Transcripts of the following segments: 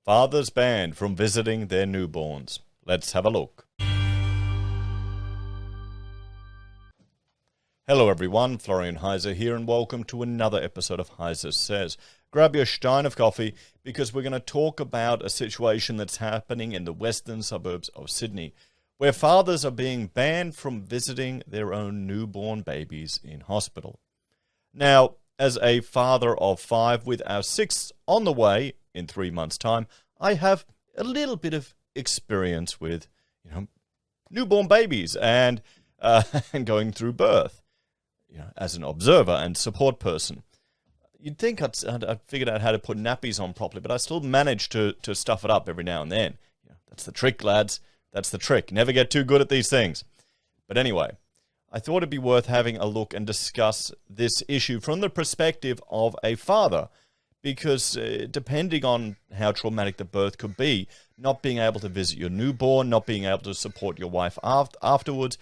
Fathers banned from visiting their newborns. Let's have a look. Hello everyone, Florian Heiser here and welcome to another episode of Heiser Says. Grab your stein of coffee because we're going to talk about a situation that's happening in the western suburbs of Sydney, where fathers are being banned from visiting their own newborn babies in hospital. Now, as a father of 5 with our 6th on the way in 3 months' time, I have a little bit of experience with, newborn babies and going through birth, as an observer and support person. You'd think I'd figured out how to put nappies on properly, but I still manage to stuff it up every now and then. That's the trick, lads. That's the trick. Never get too good at these things. But anyway, I thought it'd be worth having a look and discuss this issue from the perspective of a father, because depending on how traumatic the birth could be, not being able to visit your newborn, not being able to support your wife afterwards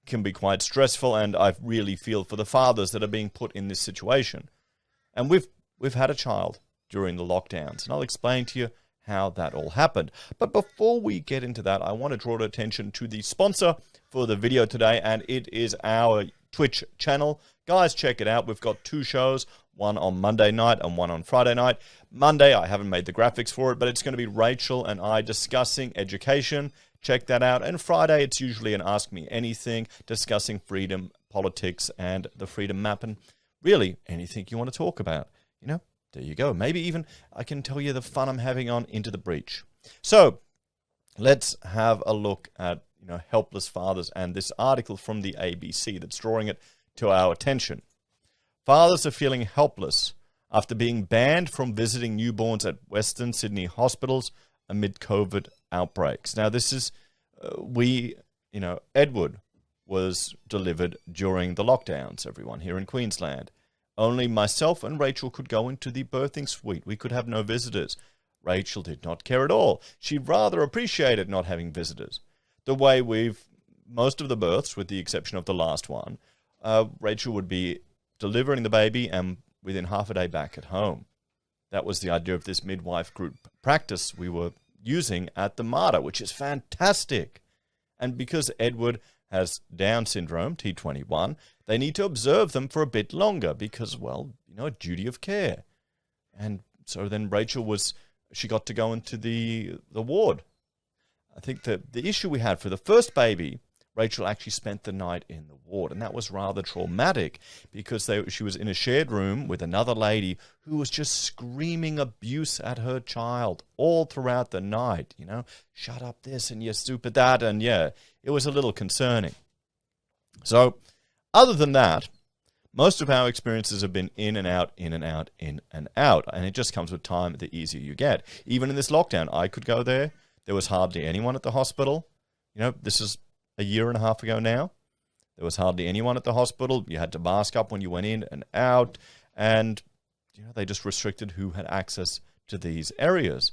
can be quite stressful, and I really feel for the fathers that are being put in this situation. And we've had a child during the lockdowns, and I'll explain to you how that all happened. But before we get into that, I want to draw attention to the sponsor for the video today, and it is our Twitch channel. Guys, check it out. We've got 2 shows, one on Monday night and one on Friday night. Monday, I haven't made the graphics for it, but it's going to be Rachel and I discussing education. Check that out. And Friday, it's usually an Ask Me Anything, discussing freedom, politics, and the freedom map, and really anything you want to talk about. There you go. Maybe even I can tell you the fun I'm having on Into the Breach. So let's have a look at helpless fathers and this article from the ABC that's drawing it to our attention. Fathers are feeling helpless after being banned from visiting newborns at Western Sydney hospitals amid COVID outbreaks. Now, this is, Edward was delivered during the lockdowns, everyone, here in Queensland. Only myself and Rachel could go into the birthing suite. We could have no visitors. Rachel did not care at all. She rather appreciated not having visitors. The way most of the births, with the exception of the last one, Rachel would be delivering the baby and within half a day back at home. That was the idea of this midwife group practice we were using at the Mater, which is fantastic. And because Edward has Down syndrome, T21, they need to observe them for a bit longer because, a duty of care. And so then Rachel she got to go into the ward. I think the issue we had for the first baby, Rachel actually spent the night in the ward, and that was rather traumatic because she was in a shared room with another lady who was just screaming abuse at her child all throughout the night. Shut up this and you stupid that, and it was a little concerning. So, other than that, most of our experiences have been in and out, in and out, in and out, and it just comes with time the easier you get. Even in this lockdown, I could go there. There was hardly anyone at the hospital. This is a year and a half ago now. There was hardly anyone at the hospital. You had to mask up when you went in and out, and they just restricted who had access to these areas.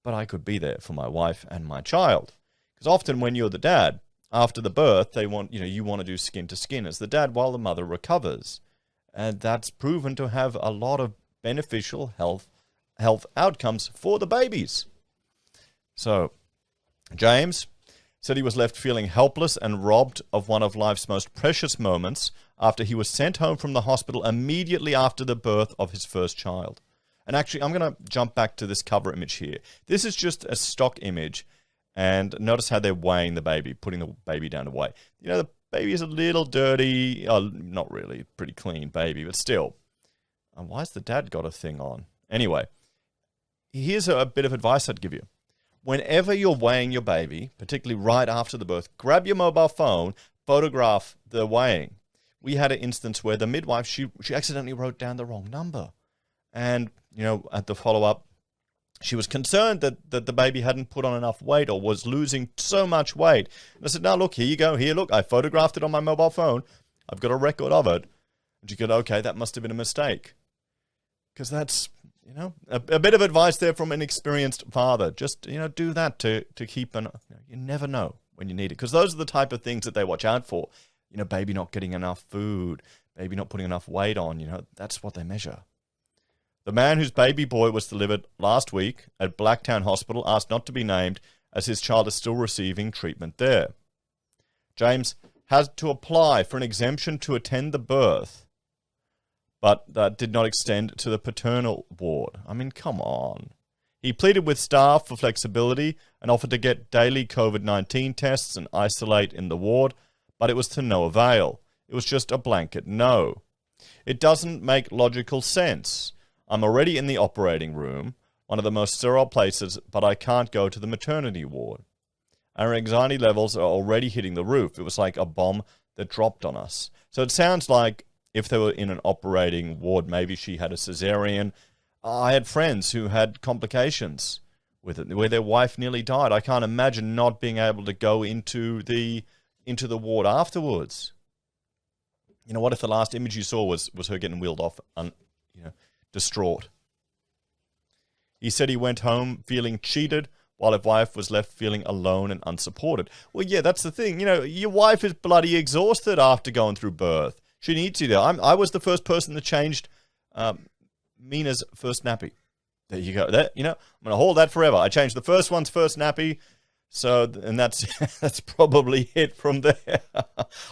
But I could be there for my wife and my child. Because often when you're the dad, after the birth, they want, you want to do skin to skin as the dad while the mother recovers. And that's proven to have a lot of beneficial health outcomes for the babies. So, James said he was left feeling helpless and robbed of one of life's most precious moments after he was sent home from the hospital immediately after the birth of his first child. And actually, I'm going to jump back to this cover image here. This is just a stock image, and notice how they're weighing the baby, putting the baby down to weigh. The baby is a little dirty, not really, pretty clean baby, but still. And why's the dad got a thing on? Anyway, here's a bit of advice I'd give you. Whenever you're weighing your baby, particularly right after the birth, grab your mobile phone, photograph the weighing. We had an instance where the midwife, she accidentally wrote down the wrong number. And, at the follow-up, she was concerned that the baby hadn't put on enough weight or was losing so much weight. And I said, no, look, here you go. Here, look, I photographed it on my mobile phone. I've got a record of it. And she goes, okay, that must have been a mistake. Because that's, a bit of advice there from an experienced father. Just, do that to keep you never know when you need it. Because those are the type of things that they watch out for. Baby not getting enough food, baby not putting enough weight on, that's what they measure. The man whose baby boy was delivered last week at Blacktown Hospital asked not to be named as his child is still receiving treatment there. James had to apply for an exemption to attend the birth, but that did not extend to the paternal ward. I mean, come on. He pleaded with staff for flexibility and offered to get daily COVID-19 tests and isolate in the ward, but it was to no avail. It was just a blanket no. It doesn't make logical sense. I'm already in the operating room, one of the most sterile places, but I can't go to the maternity ward. Our anxiety levels are already hitting the roof. It was like a bomb that dropped on us. So it sounds like if they were in an operating ward, maybe she had a cesarean. I had friends who had complications with it, where their wife nearly died. I can't imagine not being able to go into the ward afterwards. You know, what if the last image you saw was her getting wheeled off, distraught? He said he went home feeling cheated, while his wife was left feeling alone and unsupported. Well, yeah, that's the thing. You know, your wife is bloody exhausted after going through birth. She needs you there. I was the first person that changed Mina's first nappy. There you go. I'm going to hold that forever. I changed the first one's first nappy, and that's probably it from there.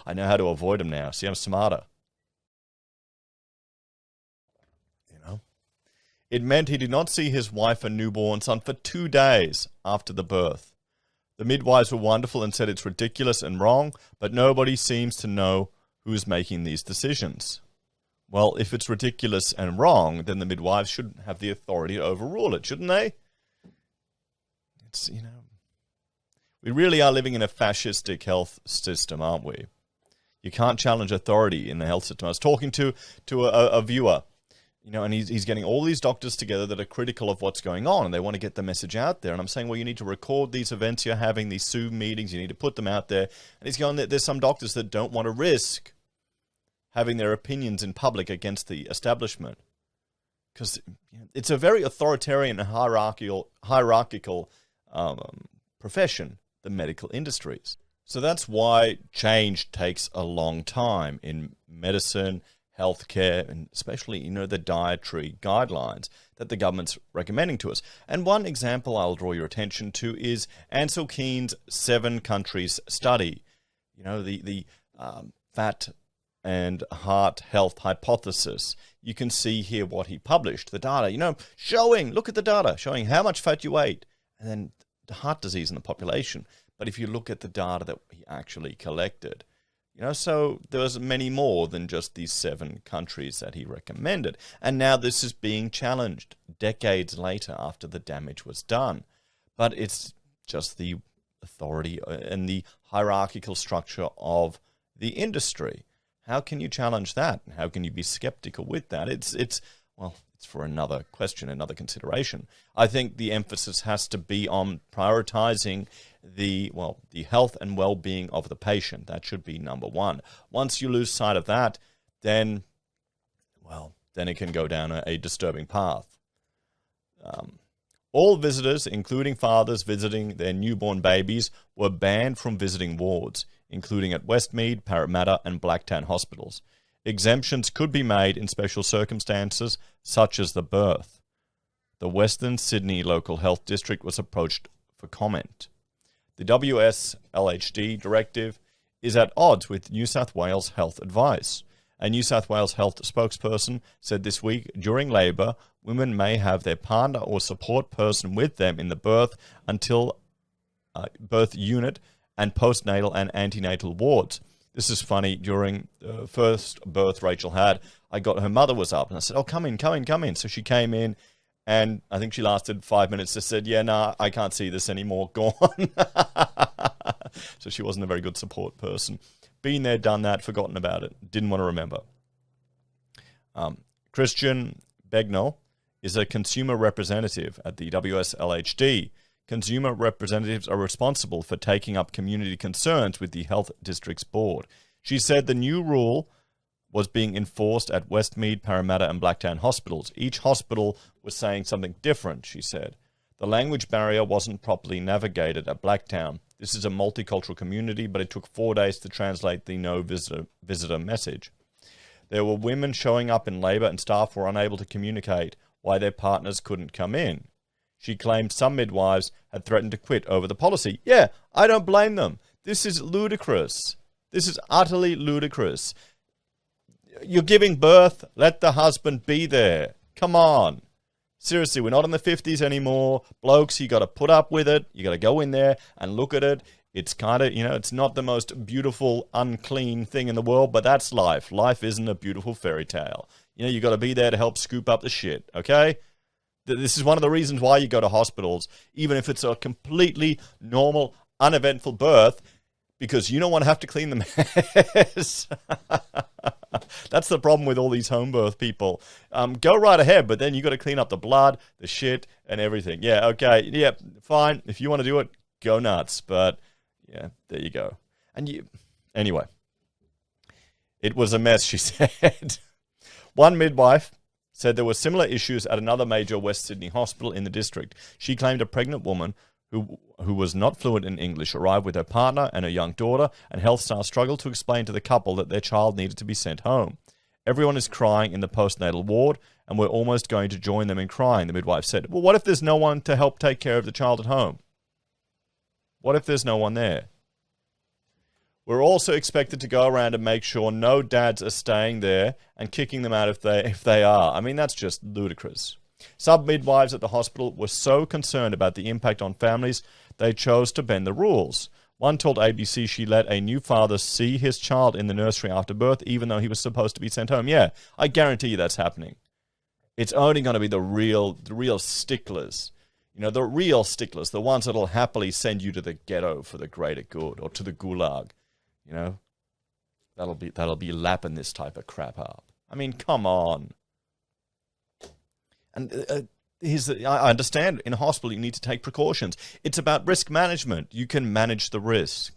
I know how to avoid them now. See, I'm smarter. It meant he did not see his wife and newborn son for 2 days after the birth. The midwives were wonderful and said it's ridiculous and wrong, but nobody seems to know who's making these decisions. Well, if it's ridiculous and wrong, then the midwives should have the authority to overrule it, shouldn't they? We really are living in a fascistic health system, aren't we? You can't challenge authority in the health system. I was talking to a viewer, and he's getting all these doctors together that are critical of what's going on, and they want to get the message out there. And I'm saying, well, you need to record these events you're having, these Zoom meetings, you need to put them out there. And he's going, there's some doctors that don't want to risk having their opinions in public against the establishment, because it's a very authoritarian and hierarchical profession, the medical industries. So that's why change takes a long time in medicine, healthcare, and especially, the dietary guidelines that the government's recommending to us. And one example I'll draw your attention to is Ansel Keene's 7 countries study. The fat and heart health hypothesis. You can see here what he published, the data, look at the data, showing how much fat you ate, and then the heart disease in the population. But if you look at the data that he actually collected, so there was many more than just these 7 countries that he recommended. And now this is being challenged decades later after the damage was done. But it's just the authority and the hierarchical structure of the industry. How can you challenge that? How can you be skeptical with that? It's for another question, another consideration. I think the emphasis has to be on prioritizing the health and well-being of the patient. That should be number one. Once you lose sight of that, then it can go down a disturbing path. All visitors, including fathers visiting their newborn babies, were banned from visiting wards, including at Westmead, Parramatta and Blacktown hospitals. Exemptions could be made in special circumstances, such as the birth. The Western Sydney Local Health District was approached for comment. The WSLHD directive is at odds with New South Wales health advice. A New South Wales health spokesperson said this week, during labour, women may have their partner or support person with them in the birth until birth unit and postnatal and antenatal wards. This is funny. During the first birth Rachel had, her mother was up, and I said, oh, come in. So she came in, and I think she lasted 5 minutes. Just said, I can't see this anymore. Gone. So she wasn't a very good support person. Been there, done that, forgotten about it. Didn't want to remember. Christian Begnell is a consumer representative at the WSLHD. Consumer representatives are responsible for taking up community concerns with the Health District's board. She said the new rule was being enforced at Westmead, Parramatta and Blacktown hospitals. Each hospital was saying something different, she said. The language barrier wasn't properly navigated at Blacktown. This is a multicultural community, but it took 4 days to translate the no visitor message. There were women showing up in labour and staff were unable to communicate why their partners couldn't come in. She claimed some midwives had threatened to quit over the policy. Yeah, I don't blame them. This is ludicrous. This is utterly ludicrous. You're giving birth, let the husband be there. Come on. Seriously, we're not in the 50s anymore. Blokes, you got to put up with it. You got to go in there and look at it. It's kind of, it's not the most beautiful, unclean thing in the world, but that's life. Life isn't a beautiful fairy tale. You got to be there to help scoop up the shit, okay? This is one of the reasons why you go to hospitals, even if it's a completely normal, uneventful birth, because you don't want to have to clean the mess. That's the problem with all these home birth people. Go right ahead, but then you got to clean up the blood, the shit, and everything. Yeah, okay, yeah, fine. If you want to do it, go nuts. But yeah, there you go. Anyway, it was a mess, she said. One midwife said there were similar issues at another major West Sydney hospital in the district. She claimed a pregnant woman who was not fluent in English arrived with her partner and her young daughter, and health staff struggled to explain to the couple that their child needed to be sent home. Everyone is crying in the postnatal ward, and we're almost going to join them in crying, the midwife said. Well, what if there's no one to help take care of the child at home? What if there's no one there? We're also expected to go around and make sure no dads are staying there and kicking them out if they are. I mean, that's just ludicrous. Some midwives at the hospital were so concerned about the impact on families, they chose to bend the rules. One told ABC she let a new father see his child in the nursery after birth, even though he was supposed to be sent home. Yeah, I guarantee you that's happening. It's only going to be the real sticklers. The real sticklers, the ones that'll happily send you to the ghetto for the greater good, or to the gulag. That'll be lapping this type of crap up. I mean, come on. And I understand in a hospital you need to take precautions. It's about risk management. You can manage the risk.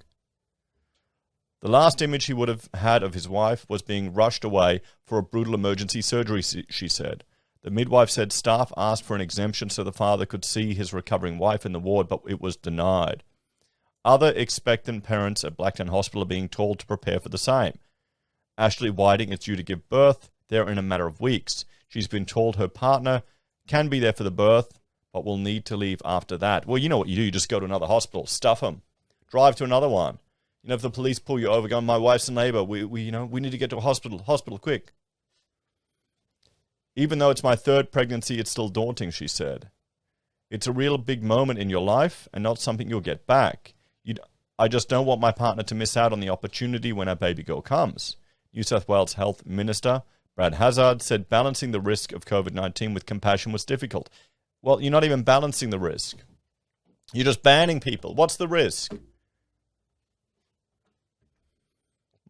The last image he would have had of his wife was being rushed away for a brutal emergency surgery, she said. The midwife said staff asked for an exemption so the father could see his recovering wife in the ward, but it was denied. Other expectant parents at Blacktown Hospital are being told to prepare for the same. Ashley Whiting is due to give birth there in a matter of weeks. She's been told her partner can be there for the birth, but will need to leave after that. Well, you know what you do. You just go to another hospital, stuff them, drive to another one. If the police pull you over, going, my wife's a neighbor, we need to get to a hospital quick. Even though it's my third pregnancy, it's still daunting, she said. It's a real big moment in your life and not something you'll get back. I just don't want my partner to miss out on the opportunity when our baby girl comes. New South Wales Health Minister Brad Hazzard said balancing the risk of COVID-19 with compassion was difficult. Well, you're not even balancing the risk. You're just banning people. What's the risk?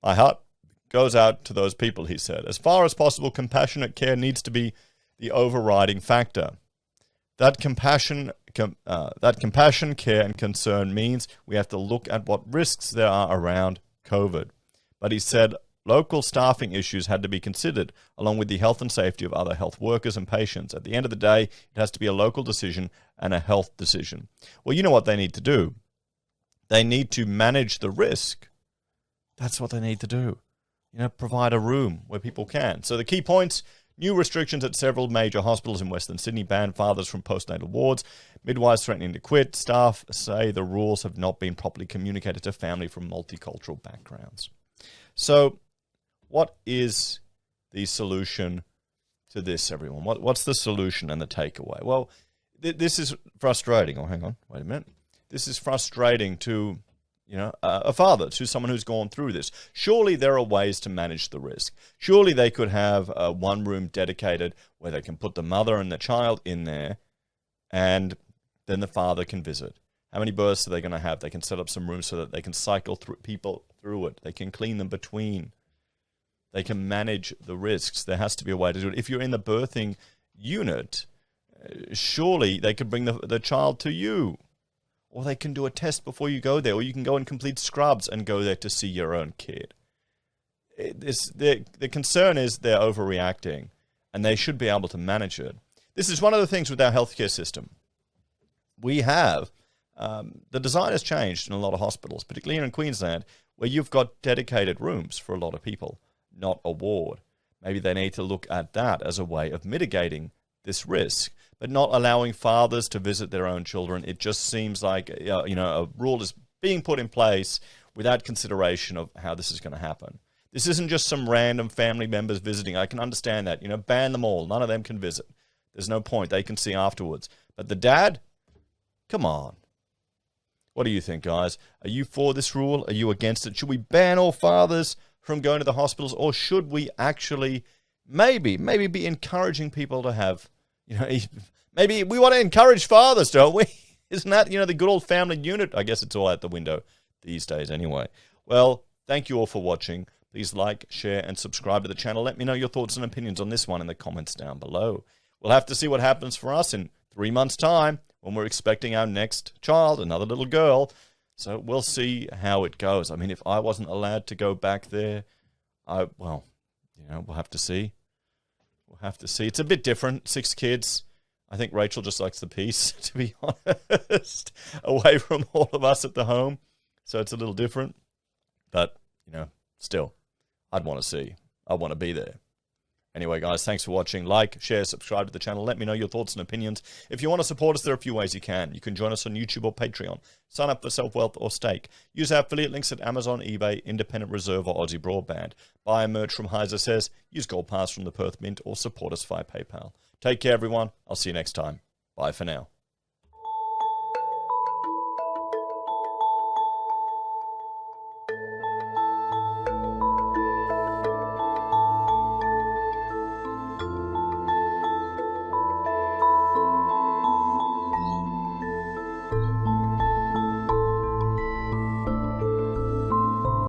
My heart goes out to those people, he said. As far as possible, compassionate care needs to be the overriding factor. That compassion, care, and concern means we have to look at what risks there are around COVID. But he said local staffing issues had to be considered, along with the health and safety of other health workers and patients. At the end of the day, it has to be a local decision and a health decision. Well, you know what they need to do? They need to manage the risk. That's what they need to do. Provide a room where people can. So the key points: new restrictions at several major hospitals in Western Sydney ban fathers from postnatal wards, midwives threatening to quit, staff say the rules have not been properly communicated to family from multicultural backgrounds. So what is the solution to this, everyone? What's the solution and the takeaway? Well, this is frustrating. Oh, hang on, wait a minute. This is frustrating to a father, to someone who's gone through this. Surely there are ways to manage the risk. Surely they could have one room dedicated where they can put the mother and the child in there, and then the father can visit. How many births are they going to have? They can set up some rooms so that they can cycle through people through it. They can clean them between. They can manage the risks. There has to be a way to do it. If you're in the birthing unit, surely they could bring the child to you. Or they can do a test before you go there, or you can go and complete scrubs and go there to see your own kid. The concern is they're overreacting, and they should be able to manage it. This is one of the things with our healthcare system. We have, the design has changed in a lot of hospitals, particularly here in Queensland, where you've got dedicated rooms for a lot of people, not a ward. Maybe they need to look at that as a way of mitigating this risk. But not allowing fathers to visit their own children, it just seems like a rule is being put in place without consideration of how this is going to happen. This isn't just some random family members visiting. I can understand that. Ban them all. None of them can visit. There's no point. They can see afterwards. But the dad? Come on. What do you think, guys? Are you for this rule? Are you against it? Should we ban all fathers from going to the hospitals? Or should we actually maybe be encouraging people to have, maybe we want to encourage fathers, don't we? Isn't that, the good old family unit? I guess it's all out the window these days anyway. Well, thank you all for watching. Please like, share, and subscribe to the channel. Let me know your thoughts and opinions on this one in the comments down below. We'll have to see what happens for us in 3 months' time when we're expecting our next child, another little girl. So we'll see how it goes. I mean, if I wasn't allowed to go back there, we'll have to see. We'll have to see. It's a bit different. 6 kids. I think Rachel just likes the peace, to be honest, away from all of us at the home. So it's a little different. But, still, I'd want to see. I want to be there. Anyway, guys, thanks for watching. Like, share, subscribe to the channel. Let me know your thoughts and opinions. If you want to support us, there are a few ways you can. You can join us on YouTube or Patreon. Sign up for Self-Wealth or Stake. Use our affiliate links at Amazon, eBay, Independent Reserve, or Aussie Broadband. Buy a merch from Heiser Says. Use Gold Pass from the Perth Mint or support us via PayPal. Take care, everyone. I'll see you next time. Bye for now.